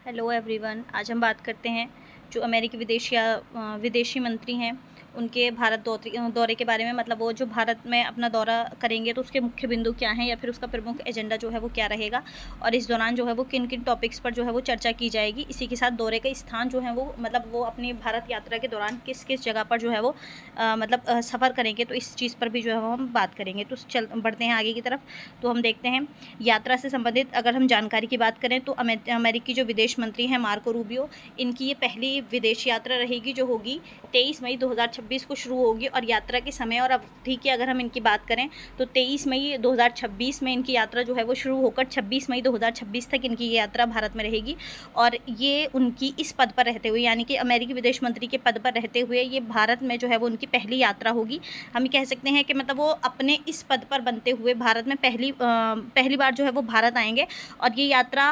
Hello everyone. आज हम बात करते हैं जो अमेरिकी विदेशी मंत्री हैं उनके भारत दौरे के बारे में। मतलब वो जो भारत में अपना दौरा करेंगे तो उसके मुख्य बिंदु क्या हैं या फिर उसका प्रमुख एजेंडा जो है वो क्या रहेगा, और इस दौरान जो है वो किन किन टॉपिक्स पर जो है वो चर्चा की जाएगी। इसी के साथ दौरे का स्थान जो है वो मतलब वो अपनी भारत यात्रा के दौरान किस किस जगह पर जो है वो सफ़र करेंगे, तो इस चीज़ पर भी जो है वो हम बात करेंगे। तो बढ़ते हैं आगे की तरफ। तो हम देखते हैं यात्रा से संबंधित अगर हम जानकारी की बात करें तो अमेरिकी जो विदेश मंत्री हैं मार्को रूबियो, इनकी ये पहली विदेश यात्रा रहेगी जो होगी 23 मई 2026 को शुरू होगी। और यात्रा के समय और अवधि की अगर हम इनकी बात करें तो 23 मई 2026 में इनकी यात्रा जो है वो शुरू होकर 26 मई 2026 तक इनकी ये यात्रा भारत में रहेगी। और ये उनकी इस पद पर रहते हुए, यानी कि अमेरिकी विदेश मंत्री के पद पर रहते हुए, ये भारत में जो है वो उनकी पहली यात्रा होगी। हम कह सकते हैं कि मतलब वो अपने इस पद पर बनते हुए भारत में पहली बार जो है वो भारत आएंगे। और ये यात्रा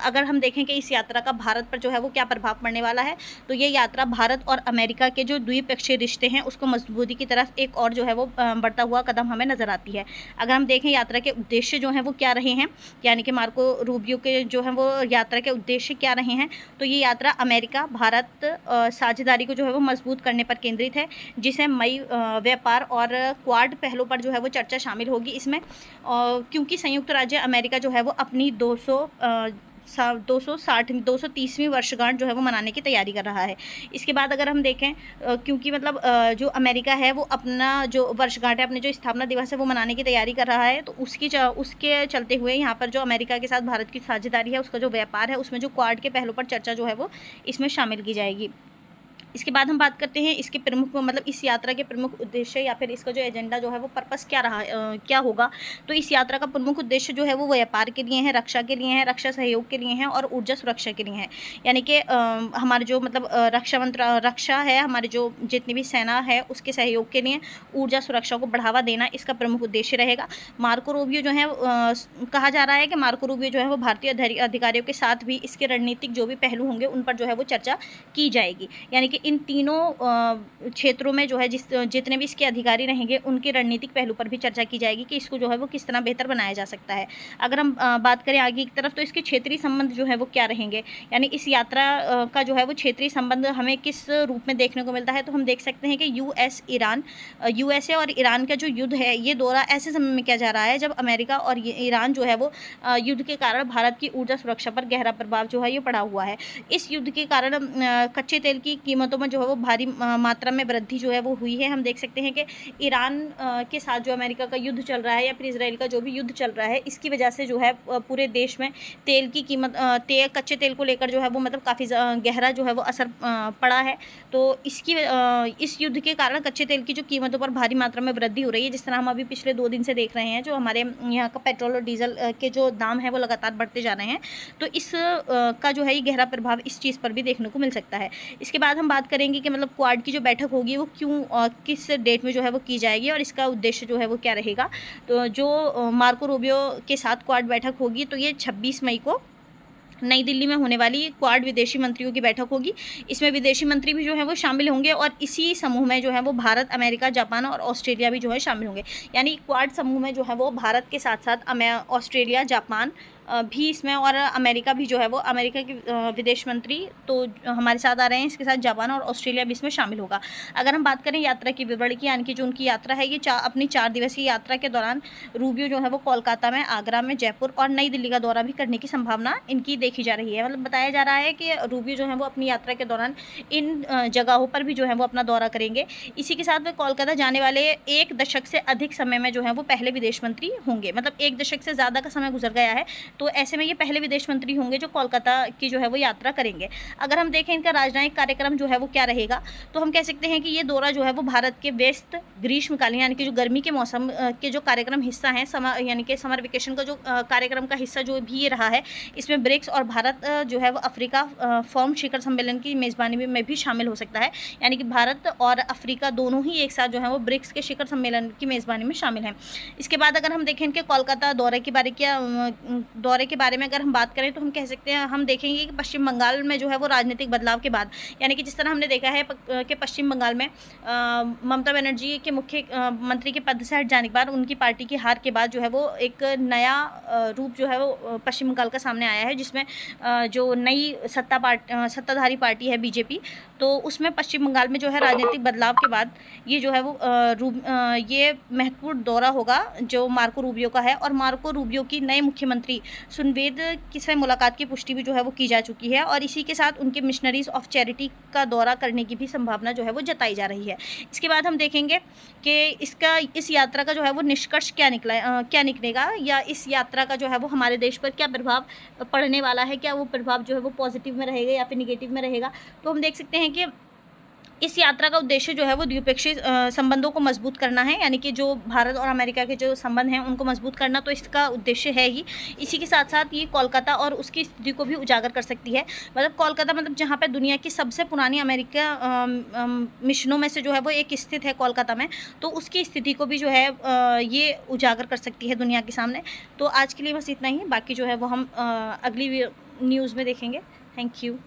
अगर हम देखें कि इस यात्रा का भारत पर जो है वो क्या प्रभाव पड़ने वाला है, तो ये यात्रा भारत और अमेरिका के जो द्विपक्षीय रिश्ते हैं उसको मजबूती की तरफ एक और जो है वो बढ़ता हुआ कदम हमें नजर आती है। अगर हम देखें यात्रा के उद्देश्य जो हैं वो क्या रहे हैं, यानी कि मार्को रूबियो के जो है वो यात्रा के उद्देश्य क्या रहे हैं, तो ये यात्रा अमेरिका भारत साझेदारी को जो है वो मजबूत करने पर केंद्रित है, जिसे मई व्यापार और क्वाड पहलों पर जो है वो चर्चा शामिल होगी इसमें। क्योंकि संयुक्त राज्य अमेरिका जो है वो अपनी 230वीं वर्षगांठ जो है वो मनाने की तैयारी कर रहा है। इसके बाद अगर हम देखें क्योंकि मतलब जो अमेरिका है वो अपना जो वर्षगांठ है, अपने जो स्थापना दिवस है वो मनाने की तैयारी कर रहा है, तो उसके चलते हुए यहाँ पर जो अमेरिका के साथ भारत की साझेदारी है, उसका जो व्यापार है, उसमें जो क्वाड के पहलों पर चर्चा जो है वो इसमें शामिल की जाएगी। इसके बाद हम बात करते हैं इसके प्रमुख मतलब इस यात्रा के प्रमुख उद्देश्य या फिर इसका जो एजेंडा जो है वो पर्पस क्या रहा क्या होगा। तो इस यात्रा का प्रमुख उद्देश्य जो है वो व्यापार के लिए है, रक्षा के लिए है, रक्षा सहयोग के लिए है और ऊर्जा सुरक्षा के लिए है। यानी कि हमारे जो मतलब रक्षा है, हमारी जो जितनी भी सेना है उसके सहयोग के लिए ऊर्जा सुरक्षा को बढ़ावा देना इसका प्रमुख उद्देश्य रहेगा। मार्को रूबियो जो है कहा जा रहा है कि मार्को रूबियो जो है वो भारतीय अधिकारियों के साथ भी इसके रणनीतिक जो भी पहलू होंगे उन पर जो है वो चर्चा की जाएगी। यानी कि इन तीनों क्षेत्रों में जो है जितने भी इसके अधिकारी रहेंगे उनके रणनीतिक पहलू पर भी चर्चा की जाएगी कि इसको जो है वो किस तरह बेहतर बनाया जा सकता है। अगर हम बात करें आगे की तरफ तो इसके क्षेत्रीय संबंध जो है वो क्या रहेंगे, यानी इस यात्रा का जो है वो क्षेत्रीय संबंध हमें किस रूप में देखने को मिलता है, तो हम देख सकते हैं कि यूएसए और ईरान का जो युद्ध है ये दौरा ऐसे समय में किया जा रहा है जब अमेरिका और ईरान जो है वो युद्ध के कारण भारत की ऊर्जा सुरक्षा पर गहरा प्रभाव जो है ये पड़ा हुआ है। इस युद्ध के कारण कच्चे तेल की कीमतों में जो है वो भारी मात्रा में वृद्धि जो है वो हुई है। हम देख सकते हैं कि ईरान के साथ जो अमेरिका का युद्ध चल रहा है या फिर इसराइल का जो भी युद्ध चल रहा है, इसकी वजह से जो है पूरे देश में तेल की कीमत कच्चे तेल को लेकर जो है वो मतलब काफ़ी गहरा जो है वो असर पड़ा है। तो इस युद्ध के कारण कच्चे तेल की जो कीमतों पर भारी मात्रा में वृद्धि हो रही है, जिस तरह हम अभी पिछले 2 दिन से देख रहे हैं जो हमारे यहाँ का पेट्रोल और डीजल के जो दाम है वो लगातार बढ़ते जा रहे हैं। तो इस का जो है ये गहरा प्रभाव इस चीज़ पर भी देखने को मिल सकता है। इसके बाद हम बात करेंगे कि मतलब क्वाड की जो बैठक होगी वो क्यों और किस डेट में जो है वो की जाएगी और इसका उद्देश्य जो है वो क्या रहेगा। तो जो मार्को रूबियो के साथ क्वाड बैठक होगी तो ये 26 मई को नई दिल्ली में होने वाली क्वाड विदेशी मंत्रियों की बैठक होगी। इसमें विदेशी मंत्री भी जो है वो शामिल होंगे और इसी समूह में जो है वो भारत, अमेरिका, जापान और ऑस्ट्रेलिया भी जो है शामिल होंगे। यानी क्वाड समूह में जो है वो भारत के साथ साथ ऑस्ट्रेलिया, जापान भी इसमें और अमेरिका भी जो है वो अमेरिका के विदेश मंत्री तो हमारे साथ आ रहे हैं, इसके साथ जापान और ऑस्ट्रेलिया भी इसमें शामिल होगा। अगर हम बात करें यात्रा की विवरण की, यानी कि जो उनकी यात्रा है ये अपनी 4 दिवसीय यात्रा के दौरान रूबियो जो है वो कोलकाता में, आगरा में, जयपुर और नई दिल्ली का दौरा भी करने की संभावना इनकी देखी जा रही है। मतलब बताया जा रहा है कि रूबियो जो है वो अपनी यात्रा के दौरान इन जगहों पर भी जो है वो अपना दौरा करेंगे। इसी के साथ वे कोलकाता जाने वाले 1 दशक से अधिक समय में जो है वो पहले विदेश मंत्री होंगे। मतलब 1 दशक से ज़्यादा का समय गुजर गया है, तो ऐसे में ये पहले विदेश मंत्री होंगे जो कोलकाता की जो है वो यात्रा करेंगे। अगर हम देखें इनका राजनयिक कार्यक्रम जो है वो क्या रहेगा, तो हम कह सकते हैं कि ये दौरा जो है वो भारत के व्यस्त ग्रीष्मकालीन यानी कि जो गर्मी के मौसम के जो कार्यक्रम हिस्सा हैं, यानी कि समर वेकेशन का जो कार्यक्रम का हिस्सा जो भी ये रहा है, इसमें ब्रिक्स और भारत जो है वो अफ्रीका फॉर्म शिखर सम्मेलन की मेज़बानी में भी शामिल हो सकता है। यानी कि भारत और अफ्रीका दोनों ही एक साथ जो है वो ब्रिक्स के शिखर सम्मेलन की मेज़बानी में शामिल हैं। इसके बाद अगर हम देखें इनके कोलकाता दौरे के बारे में अगर हम बात करें तो हम कह सकते हैं, हम देखेंगे कि पश्चिम बंगाल में जो है वो राजनीतिक बदलाव के बाद, यानी कि जिस तरह हमने देखा है कि पश्चिम बंगाल में ममता बनर्जी के मुख्यमंत्री के पद से हट जाने के बाद, उनकी पार्टी की हार के बाद जो है वो एक नया रूप जो है वो पश्चिम बंगाल का सामने आया है, जिसमें जो नई सत्ताधारी पार्टी है बीजेपी, तो उसमें पश्चिम बंगाल में जो है राजनीतिक बदलाव के बाद ये जो है वो ये महत्वपूर्ण दौरा होगा जो मार्को रूबियो का है। और मार्को रूबियो की नए मुख्यमंत्री सुनवेद से मुलाकात की पुष्टि भी जो है वो की जा चुकी है, और इसी के साथ उनके मिशनरीज ऑफ चैरिटी का दौरा करने की भी संभावना जो है वो जताई जा रही है। इसके बाद हम देखेंगे कि इस यात्रा का जो है वो निष्कर्ष क्या निकलेगा, या इस यात्रा का जो है वो हमारे देश पर क्या प्रभाव पड़ने वाला है, क्या वो प्रभाव जो है वो पॉजिटिव में रहेगा या फिर निगेटिव में रहेगा। तो हम देख सकते हैं कि इस यात्रा का उद्देश्य जो है वो द्विपक्षीय संबंधों को मजबूत करना है, यानी कि जो भारत और अमेरिका के जो संबंध हैं उनको मजबूत करना, तो इसका उद्देश्य है ही। इसी के साथ साथ ये कोलकाता और उसकी स्थिति को भी उजागर कर सकती है। मतलब कोलकाता, मतलब जहाँ पे दुनिया की सबसे पुरानी अमेरिका मिशनों में से जो है वो एक स्थित है कोलकाता में, तो उसकी स्थिति को भी जो है ये उजागर कर सकती है दुनिया के सामने। तो आज के लिए बस इतना ही, बाकी जो है वो हम अगली न्यूज़ में देखेंगे। Thank you.